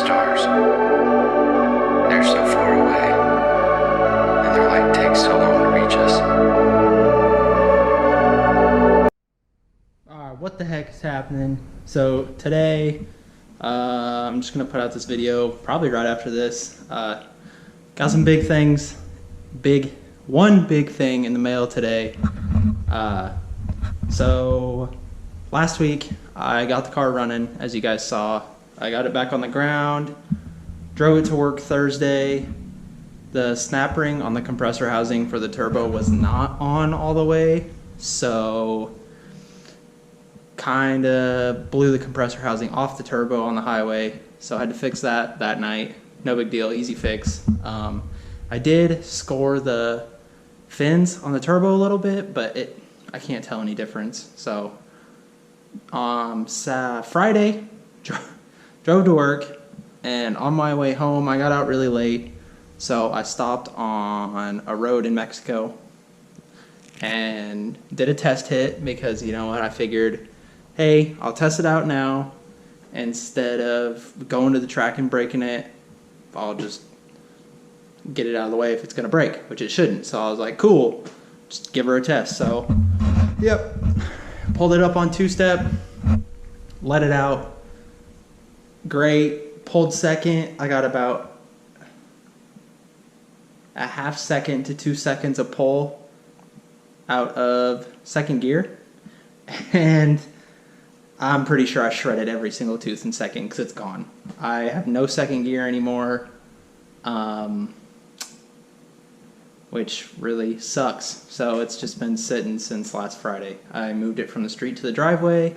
stars. They're so far away, and their light takes so long to reach us. Alright, what the heck is happening? So today, I'm just gonna put out this video probably right after this. Got some big things, one big thing in the mail today. So last week I got the car running, as you guys saw. I got it back on the ground, drove it to work Thursday. The snap ring on the compressor housing for the turbo was not on all the way, so kind of blew the compressor housing off the turbo on the highway, so I had to fix that night. No big deal, easy fix. I did score the fins on the turbo a little bit, but I can't tell any difference. So Friday, drove to work, and on my way home I got out really late, so I stopped on a road in Mexico and did a test hit, because you know what, I figured, hey, I'll test it out now instead of going to the track and breaking it. I'll just get it out of the way if it's gonna break, which it shouldn't. So I was like, cool, just give her a test. So yep, pulled it up on two-step, let it out, great. Pulled second, I got about a half second to 2 seconds of pull out of second gear, and I'm pretty sure I shredded every single tooth in second, because it's gone. I have no second gear anymore, which really sucks. So it's just been sitting since last Friday. I moved it from the street to the driveway,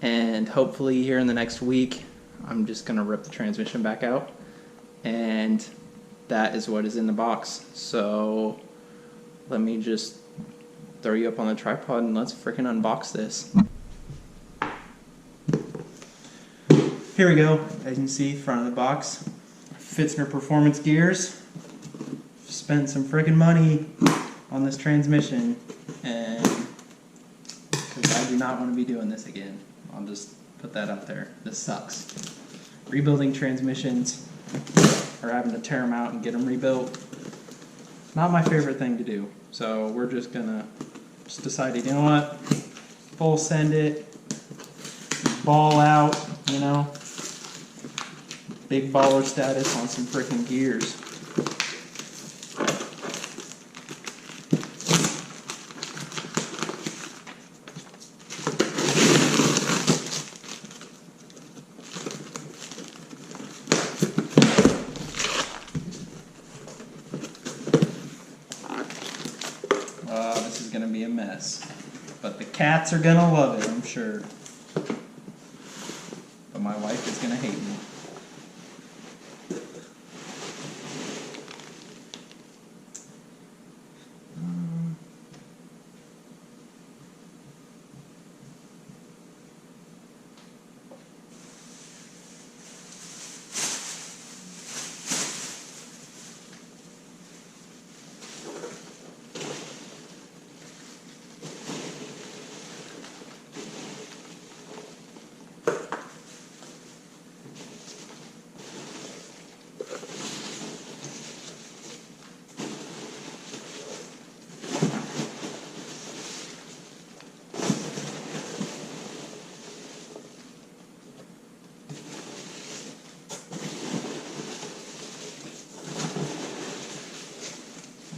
and hopefully here in the next week I'm just gonna rip the transmission back out, and that is what is in the box. So let me just throw you up on the tripod and let's freaking unbox this. Here we go. As you can see, front of the box, Fitzner Performance gears. Spent some freaking money on this transmission, and because I do not want to be doing this again. I'll just put that out there. This sucks. Rebuilding transmissions, or having to tear them out and get them rebuilt, not my favorite thing to do. So we're just gonna decided, you know what, full send it, ball out, you know, big baller status on some freaking gears. This is gonna be a mess, but the cats are gonna love it, I'm sure. But my wife is gonna hate me.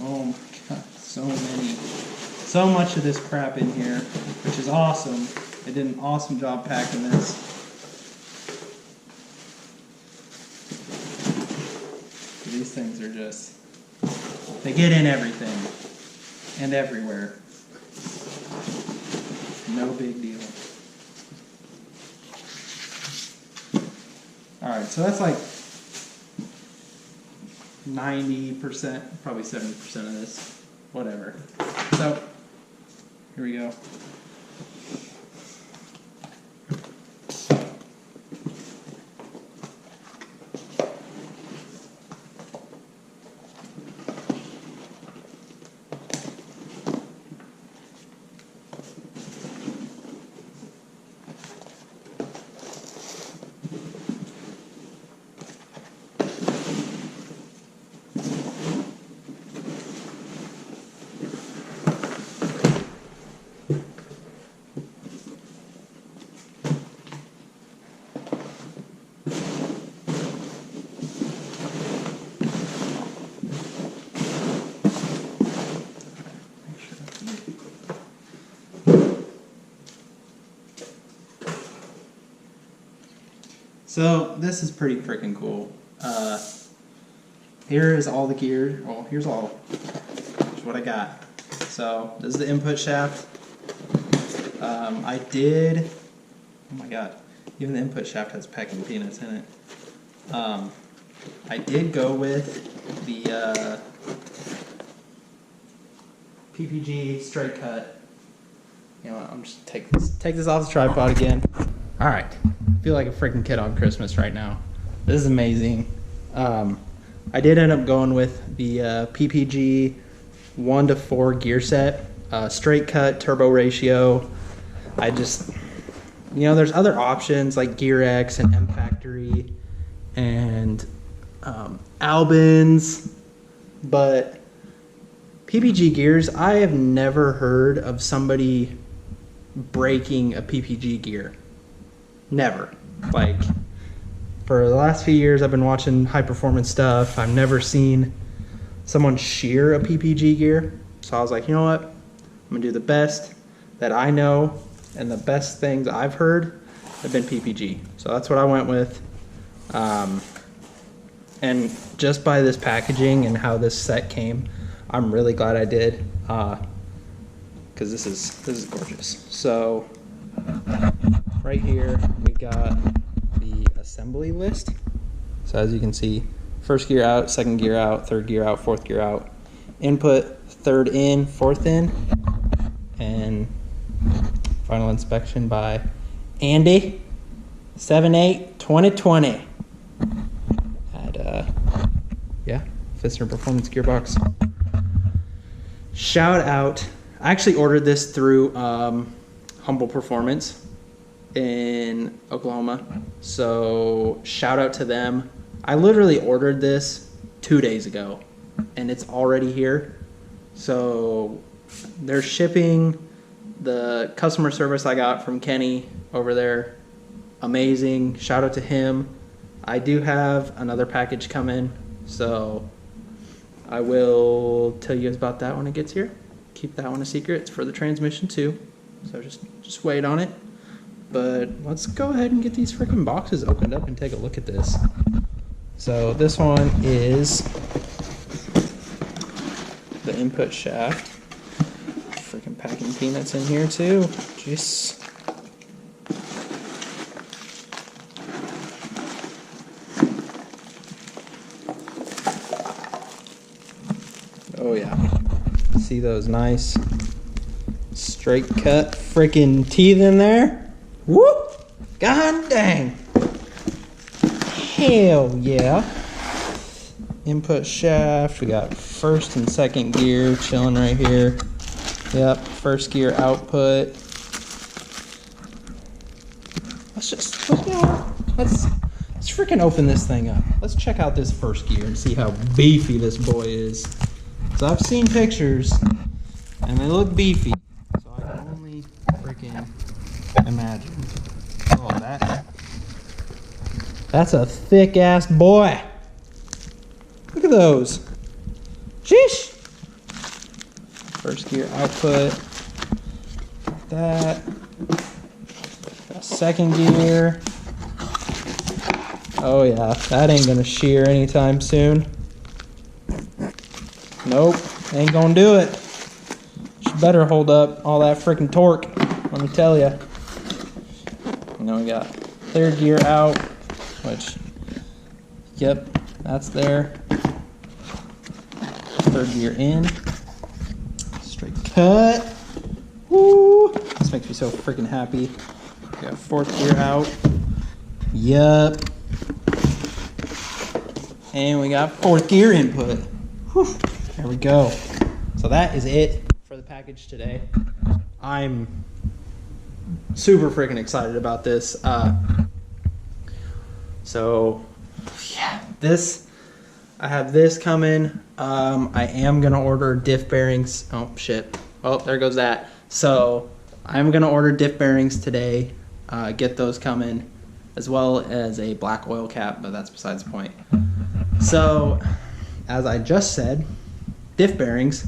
Oh my god, so much of this crap in here, which is awesome. They did an awesome job packing this. These things are just, they get in everything and everywhere. No big deal. Alright, so that's like 90%, probably 70% of this, whatever. So, here we go. So this is pretty freaking cool. Here is all the gear. Well, here's what I got. So this is the input shaft. Oh my god, even the input shaft has packing peanuts in it. I did go with the PPG straight cut. You know what, I'm just take this off the tripod again. All right, I feel like a freaking kid on Christmas right now. This is amazing. I did end up going with the PPG 1-to-4 gear set, straight cut, turbo ratio. I just, there's other options like Gear X and M Factory and Albans, but PPG gears, I have never heard of somebody breaking a PPG gear. Never. Like, for the last few years I've been watching high performance stuff. I've never seen someone shear a PPG gear. So I was like, you know what? I'm gonna do the best that I know, and the best things I've heard have been PPG. So that's what I went with. And just by this packaging and how this set came, I'm really glad I did, because this is gorgeous. So right here we got the assembly list. So as you can see, first gear out, second gear out, third gear out, fourth gear out. Input, third in, fourth in, and final inspection by Andy, 7/8/2020 at Fissner Performance Gearbox. Shout out! I actually ordered this through Humble Performance in Oklahoma, so shout out to them. I literally ordered this 2 days ago, and it's already here. So they're shipping. The customer service I got from Kenny over there, amazing. Shout out to him. I do have another package coming, so I will tell you guys about that when it gets here. Keep that one a secret. It's for the transmission too, so just wait on it. But let's go ahead and get these freaking boxes opened up and take a look at this. So this one is the input shaft. Freaking packing peanuts in here too. Jeez. Oh yeah. See those nice straight cut freaking teeth in there? Whoop! God dang! Hell yeah! Input shaft. We got first and second gear chilling right here. Yep, first gear output. Let's freaking open this thing up. Let's check out this first gear and see how beefy this boy is. So I've seen pictures and they look beefy. So I can only freaking imagine. Oh, that's a thick ass boy. Look at those. Sheesh. First gear output. That. Second gear. Oh yeah, that ain't gonna shear anytime soon. Nope, ain't gonna do it. She better hold up all that freaking torque, let me tell you. And then we got third gear out, which, yep, that's there. Third gear in. Straight cut. Woo! This makes me so freaking happy. We got fourth gear out. Yup. And we got fourth gear input. Whew. There we go. So that is it for the package today. I'm super freaking excited about this. So yeah, I have this coming. I am gonna order diff bearings. Oh shit. Oh, there goes that. So I'm gonna order diff bearings today. Get those coming, as well as a black oil cap, but that's besides the point. So, as I just said, diff bearings.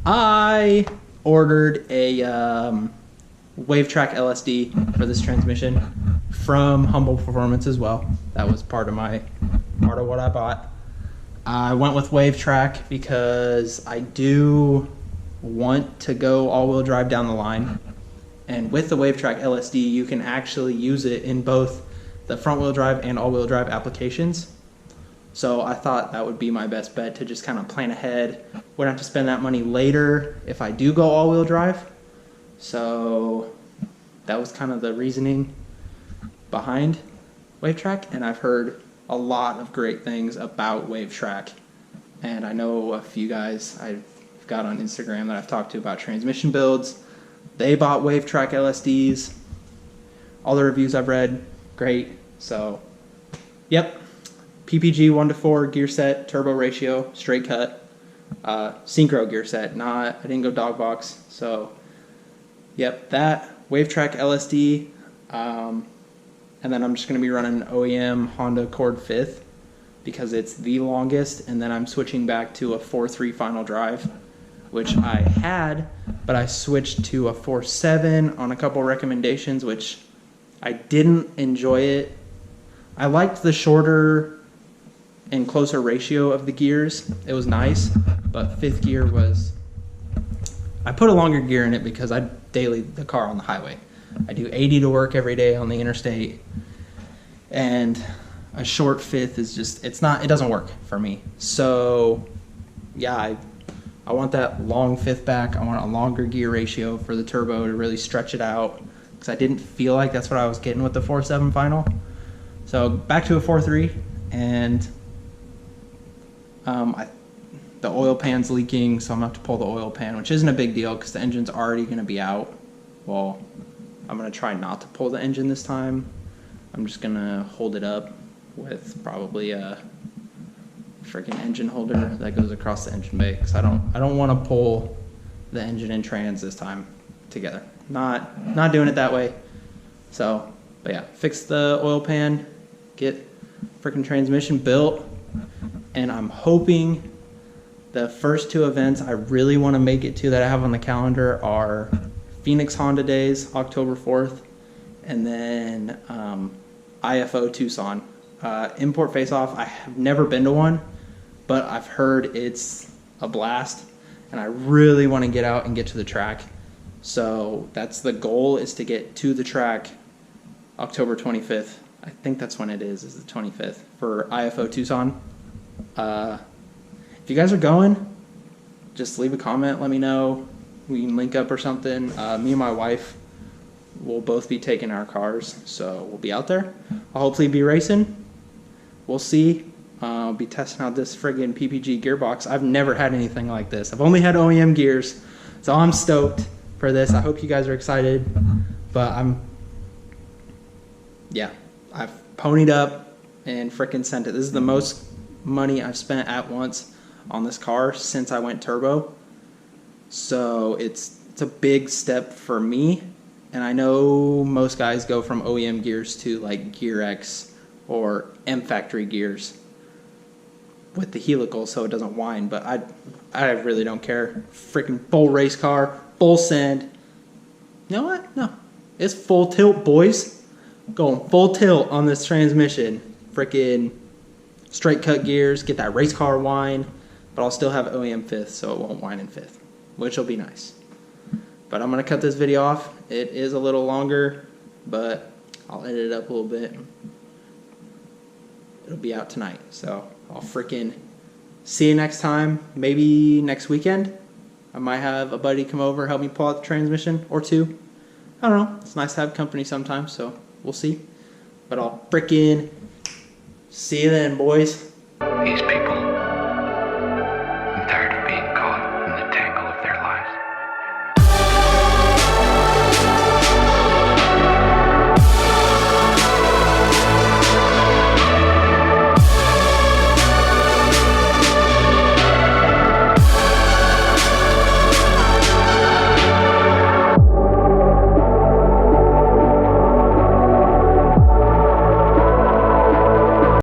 I ordered a WaveTrack LSD for this transmission. from Humble Performance as well. That was part of what I bought. I went with Wave Track because I do want to go all-wheel drive down the line. And with the Wave Track LSD, you can actually use it in both the front-wheel drive and all-wheel drive applications. So I thought that would be my best bet to just kind of plan ahead. Wouldn't have to spend that money later if I do go all-wheel drive. So that was kind of the reasoning behind Wave Track, and I've heard a lot of great things about Wave Track. And I know a few guys I've got on Instagram that I've talked to about transmission builds. They bought Wave Track LSDs. All the reviews I've read, great. So, yep. PPG 1:4 gear set, turbo ratio, straight cut, synchro gear set. I didn't go dog box. So, yep, that Wave Track LSD, and then I'm just going to be running OEM Honda Accord 5th because it's the longest, and then I'm switching back to a 4.3 final drive, which I had, but I switched to a 4.7 on a couple recommendations, which I didn't enjoy it. I liked the shorter and closer ratio of the gears. It was nice, but 5th gear was... I put a longer gear in it because I daily the car on the highway. I do 80 to work every day on the interstate, and a short 5th is just, it doesn't work for me. So yeah, I want that long 5th back. I want a longer gear ratio for the turbo to really stretch it out, because I didn't feel like that's what I was getting with the 4.7 final. So back to a 4.3, and the oil pan's leaking, so I'm going to have to pull the oil pan, which isn't a big deal because the engine's already going to be out. Well, I'm going to try not to pull the engine this time. I'm just going to hold it up with probably a freaking engine holder that goes across the engine bay, because I don't want to pull the engine and trans this time together. Not doing it that way. So, but yeah, fix the oil pan, get freaking transmission built, and I'm hoping the first 2 events I really want to make it to that I have on the calendar are Phoenix Honda Days, October 4th, and then IFO Tucson. Import Face-Off, I have never been to one, but I've heard it's a blast, and I really want to get out and get to the track. So that's the goal, is to get to the track October 25th. I think that's when it is the 25th for IFO Tucson. If you guys are going, just leave a comment, let me know. We can link up or something. Me and my wife will both be taking our cars, so we'll be out there. I'll hopefully be racing. We'll see. I'll be testing out this friggin' PPG gearbox. I've never had anything like this. I've only had OEM gears, so I'm stoked for this. I hope you guys are excited, but I've ponied up and frickin' sent it. This is the most money I've spent at once on this car since I went turbo. So it's a big step for me, and I know most guys go from OEM gears to like Gear X or M Factory gears with the helical so it doesn't whine, but I really don't care. Freaking full race car, full send. You know what? No. It's full tilt, boys. Going full tilt on this transmission. Freaking straight cut gears, get that race car whine, but I'll still have OEM 5th so it won't whine in 5th, which will be nice. But I'm going to cut this video off. It is a little longer, but I'll edit it up a little bit. It'll be out tonight, so I'll freaking see you next time. Maybe next weekend. I might have a buddy come over, help me pull out the transmission, or 2. I don't know. It's nice to have company sometimes, so we'll see. But I'll freaking see you then, boys. These people